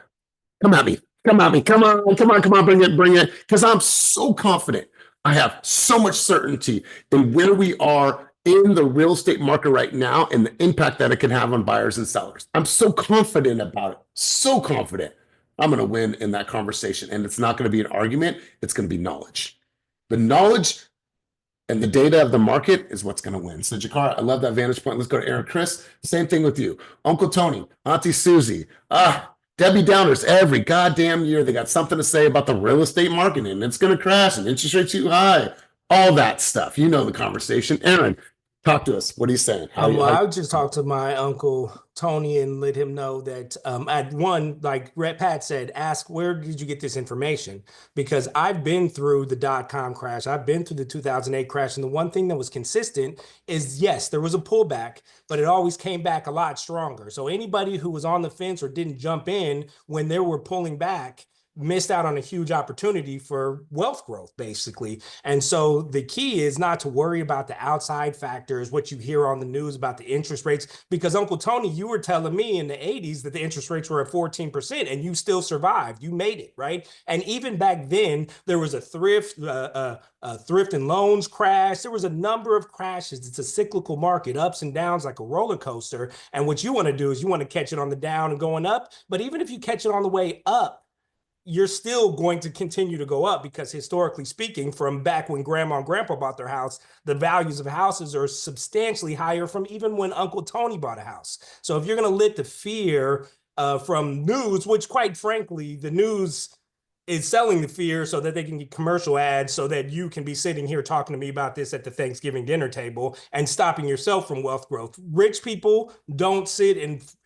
Come at me. Come at me. Come on. Bring it. Because I'm so confident. I have so much certainty in where we are in the real estate market right now and the impact that it can have on buyers and sellers. I'm so confident about it. So confident. I'm going to win in that conversation. And it's not going to be an argument. It's going to be knowledge. The knowledge and the data of the market is what's going to win. So Jakar, I love that vantage point. Let's go to Aaron. Chris, same thing with you. Uncle Tony, Auntie Susie, Debbie Downers, every goddamn year they got something to say about the real estate market and it's going to crash and interest rates too high. All that stuff. You know the conversation. Aaron, talk to us. What are you saying? I would just talk to my uncle Tony and let him know that at one, like Pat said, ask where did you get this information? Because I've been through the .com crash, I've been through the 2008 crash, and the one thing that was consistent is yes, there was a pullback, but it always came back a lot stronger. So anybody who was on the fence or didn't jump in when they were pulling back missed out on a huge opportunity for wealth growth, basically. And so the key is not to worry about the outside factors, what you hear on the news about the interest rates, because Uncle Tony, you were telling me in the 80s that the interest rates were at 14% and you still survived. You made it, right? And even back then, there was a thrift and loans crash. There was a number of crashes. It's a cyclical market, ups and downs like a roller coaster. And what you want to do is you want to catch it on the down and going up. But even if you catch it on the way up, you're still going to continue to go up because historically speaking, from back when grandma and grandpa bought their house, the values of houses are substantially higher from even when Uncle Tony bought a house. So if you're going to let the fear from news, which quite frankly, the news is selling the fear so that they can get commercial ads so that you can be sitting here talking to me about this at the Thanksgiving dinner table and stopping yourself from wealth growth. Rich people don't sit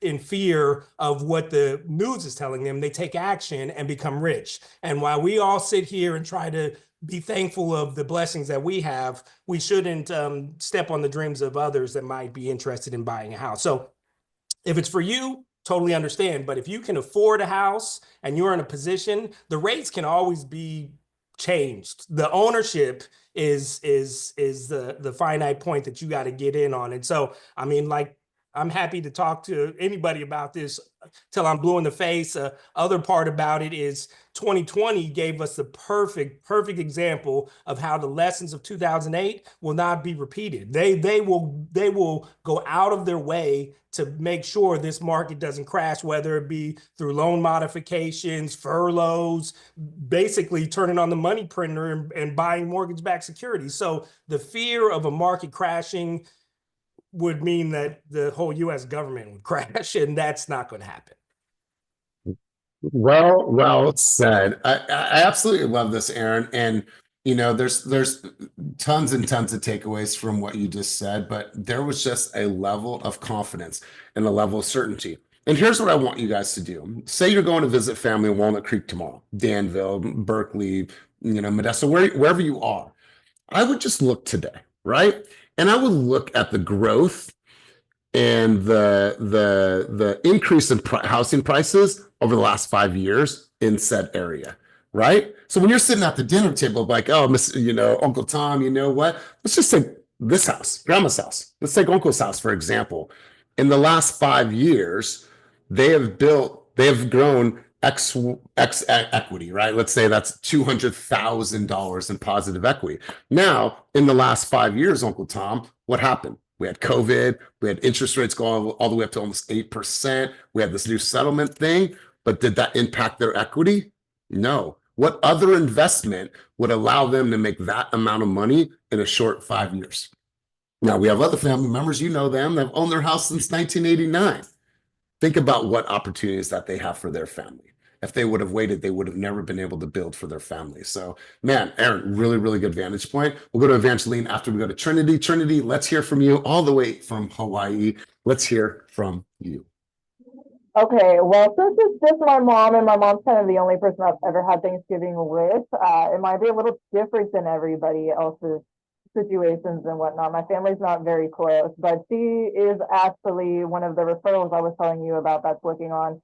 in fear of what the news is telling them. They take action and become rich. And while we all sit here and try to be thankful of the blessings that we have, we shouldn't step on the dreams of others that might be interested in buying a house. So if it's for you, totally understand. But if you can afford a house and you're in a position, the rates can always be changed. The ownership is the finite point that you got to get in on. And so, I mean, like, I'm happy to talk to anybody about this till I'm blue in the face. Other part about it is 2020 gave us the perfect example of how the lessons of 2008 will not be repeated. They will go out of their way to make sure this market doesn't crash, whether it be through loan modifications, furloughs, basically turning on the money printer and buying mortgage-backed securities. So the fear of a market crashing would mean that the whole US government would crash, and that's not going to happen. Well said. I absolutely love this, Aaron. And you know, there's tons and tons of takeaways from what you just said, but there was just a level of confidence and a level of certainty. And here's what I want you guys to do. Say you're going to visit family in Walnut Creek tomorrow, Danville, Berkeley, you know, Modesto, wherever you are. I would just look today, right? And I would look at the growth and the increase in housing prices over the last 5 years in said area, right? So when you're sitting at the dinner table, like, oh, Miss, you know, Uncle Tom, you know what? Let's just take this house, Grandma's house. Let's take Uncle's house, for example. In the last 5 years, they have grown X equity, right? Let's say that's $200,000 in positive equity. Now, in the last 5 years, Uncle Tom, what happened? We had COVID, we had interest rates going all the way up to almost 8%. We had this new settlement thing, but did that impact their equity? No. What other investment would allow them to make that amount of money in a short 5 years? Now, we have other family members, you know them, that have owned their house since 1989. Think about what opportunities that they have for their family. If they would have waited, they would have never been able to build for their family. So, man, Aaron, really good vantage point. We'll go to Evangeline after we go to Trinity. Trinity, let's hear from you all the way from Hawaii. Let's hear from you. Okay, well, since it's just my mom and my mom's kind of the only person I've ever had Thanksgiving with, it might be a little different than everybody else's situations and whatnot. My family's not very close, but she is actually one of the referrals I was telling you about that's working on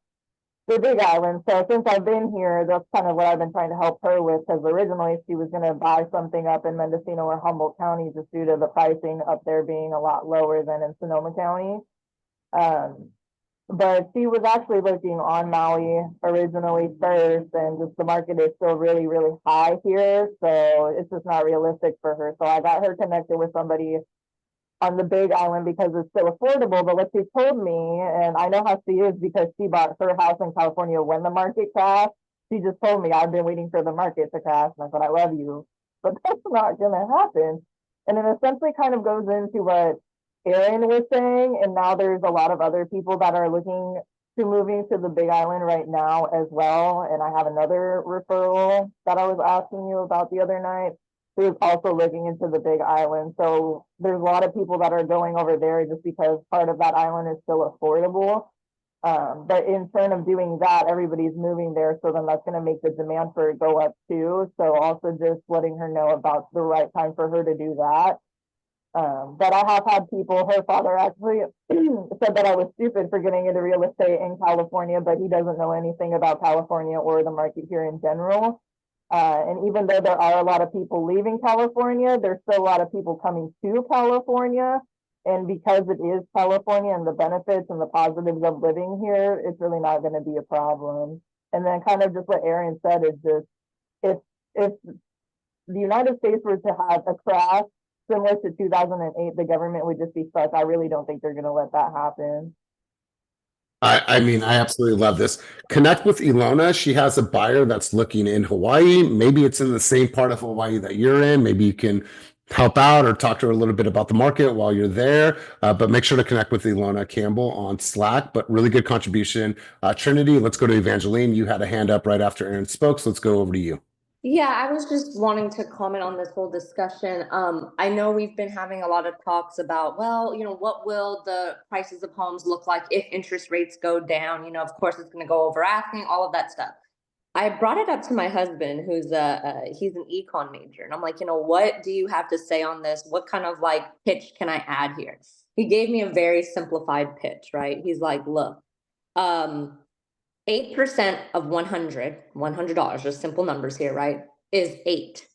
the Big Island. So since I've been here, that's kind of what I've been trying to help her with, because originally she was going to buy something up in Mendocino or Humboldt County just due to the pricing up there being a lot lower than in Sonoma County. But she was actually looking on Maui originally first, and just the market is still really high here, so it's just not realistic for her. So I got her connected with somebody on the Big Island because it's still affordable. But what she told me, and I know how she is because she bought her house in California when the market crashed. She just told me, I've been waiting for the market to crash. And I said, I love you, but that's not going to happen. And it essentially kind of goes into what Aaron was saying. And now there's a lot of other people that are looking to moving to the Big Island right now as well. And I have another referral that I was asking you about the other night, who is also looking into the Big Island. So there's a lot of people that are going over there just because part of that island is still affordable. But in turn of doing that, everybody's moving there. So then that's going to make the demand for it go up too. So also just letting her know about the right time for her to do that. But I have had people, her father actually said that I was stupid for getting into real estate in California, but he doesn't know anything about California or the market here in general. And even though there are a lot of people leaving California, there's still a lot of people coming to California. And because it is California and the benefits and the positives of living here, it's really not going to be a problem. And then kind of just what Aaron said is just, if the United States were to have a crash similar to 2008, the government would just be stuck. I really don't think they're going to let that happen. I mean, I absolutely love this. Connect with Ilona. She has a buyer that's looking in Hawaii. Maybe it's in the same part of Hawaii that you're in. Maybe you can help out or talk to her a little bit about the market while you're there. But make sure to connect with Ilona Campbell on Slack. But really good contribution. Trinity, let's go to Evangeline. You had a hand up right after Aaron spoke, so let's go over to you. Yeah, I was just wanting to comment on this whole discussion. I know we've been having a lot of talks about, well, what will the prices of homes look like if interest rates go down? Of course, it's going to go over asking, all of that stuff. I brought it up to my husband, who's he's an econ major, and I'm like, what do you have to say on this? What kind of like pitch can I add here? He gave me a very simplified pitch, right? He's like, look, 8% of $100, just simple numbers here, right, is 8.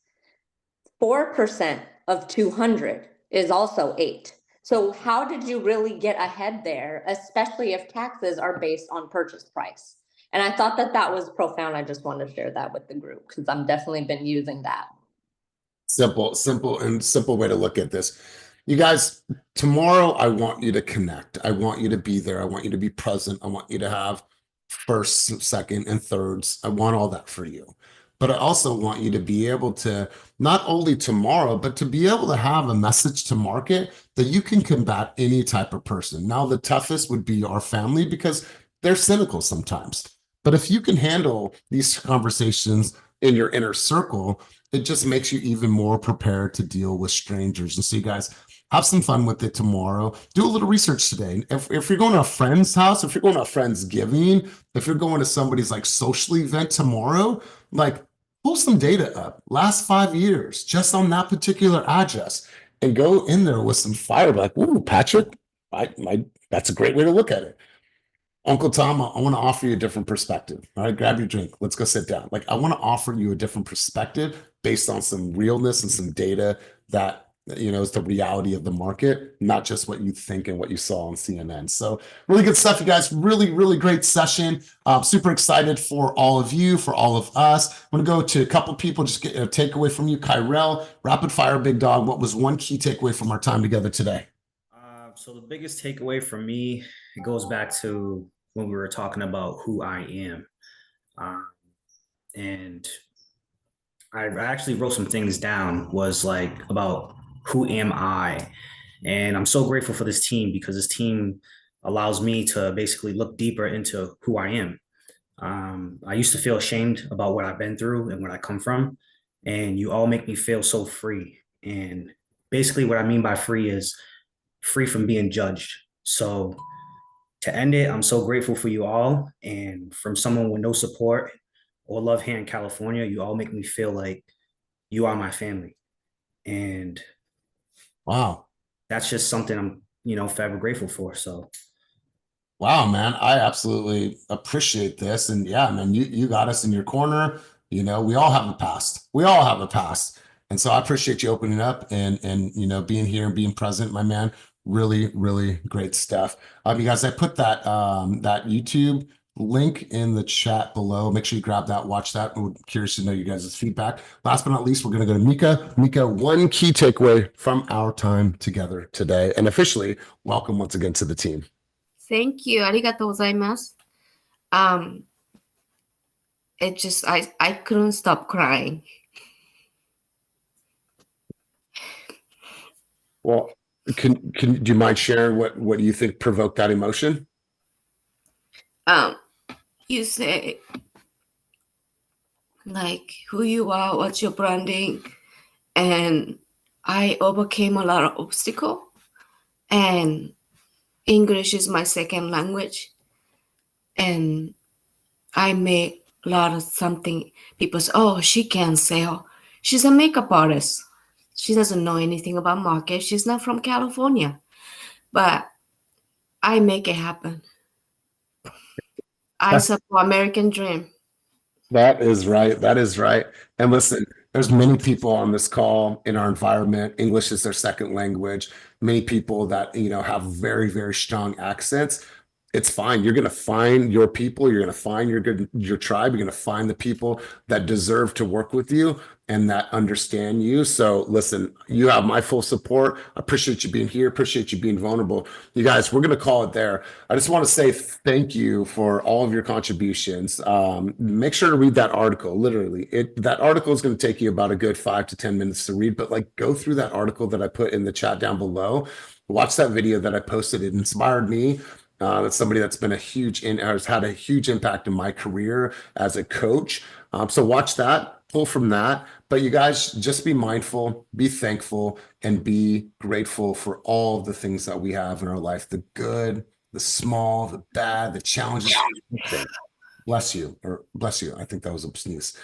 4% of 200 is also 8. So how did you really get ahead there, especially if taxes are based on purchase price? And I thought that was profound. I just wanted to share that with the group because I'm definitely been using that. Simple way to look at this. You guys, tomorrow I want you to connect. I want you to be there. I want you to be present. I want you to have first, second, and thirds. I want all that for you. But I also want you to be able to, not only tomorrow, but to be able to have a message to market that you can combat any type of person. Now, the toughest would be our family because they're cynical sometimes. But if you can handle these conversations in your inner circle, it just makes you even more prepared to deal with strangers. And so, you guys, have some fun with it tomorrow. Do a little research today. If you're going to a friend's house, if you're going to a friend's giving, if you're going to somebody's like social event tomorrow, like pull some data up. Last 5 years, just on that particular address, and go in there with some fire. Like, ooh, Patrick, that's a great way to look at it. Uncle Tom, I want to offer you a different perspective. All right, grab your drink. Let's go sit down. Like, I want to offer you a different perspective based on some realness and some data that is the reality of the market, not just what you think and what you saw on CNN. So really good stuff, you guys. Really, really great session. Super excited for all of you, for all of us. I'm going to go to a couple people, just get a takeaway from you. Kyrell, rapid fire, big dog. What was one key takeaway from our time together today? So the biggest takeaway for me, it goes back to when we were talking about who I am. And I actually wrote some things down, was like about who am I? And I'm so grateful for this team because this team allows me to basically look deeper into who I am. I used to feel ashamed about what I've been through and where I come from. And you all make me feel so free. And basically what I mean by free is free from being judged. So to end it, I'm so grateful for you all. And from someone with no support or love here in California, you all make me feel like you are my family. And wow, that's just something I'm, forever grateful for. So wow, man, I absolutely appreciate this. And yeah, man, you got us in your corner. We all have a past. We all have a past. And so I appreciate you opening up and being here and being present, my man. Really, really great stuff. You guys, I put that YouTube link in the chat below. Make sure you grab that, watch that. We're curious to know you guys' feedback. Last but not least, we're going to go to Mika. Mika, one key takeaway from our time together today, and officially welcome once again to the team. Thank you. ありがとうございます。It just I couldn't stop crying. Well, do you mind sharing what do you think provoked that emotion? You say like who you are, what's your branding, and I overcame a lot of obstacle, and English is my second language, and I make a lot of something. People say, "Oh, she can't sell. She's a makeup artist. She doesn't know anything about market. She's not from California." But I make it happen. I support American dream. That is right. That is right. And listen, there's many people on this call in our environment. English is their second language. Many people that, have very, very strong accents. it's fine. You're going to find your people. You're going to find your tribe. You're going to find the people that deserve to work with you and that understand you. So listen, you have my full support. I appreciate you being here. Appreciate you being vulnerable. You guys, we're going to call it there. I just want to say thank you for all of your contributions. Make sure to read that article. Literally, that article is going to take you about a good 5 to 10 minutes to read, but like go through that article that I put in the chat down below. Watch that video that I posted. It inspired me. That's somebody that's been has had a huge impact in my career as a coach. So watch that, pull from that. But you guys just be mindful, be thankful, and be grateful for all of the things that we have in our life, the good, the small, the bad, the challenges. Bless you, or bless you. I think that was a sneeze.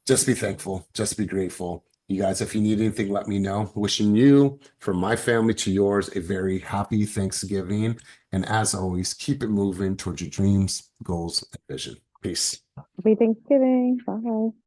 Just be thankful, just be grateful. You guys, if you need anything, let me know. Wishing you, from my family to yours, a very happy Thanksgiving. And as always, keep it moving towards your dreams, goals, and vision. Peace. Happy Thanksgiving. Bye.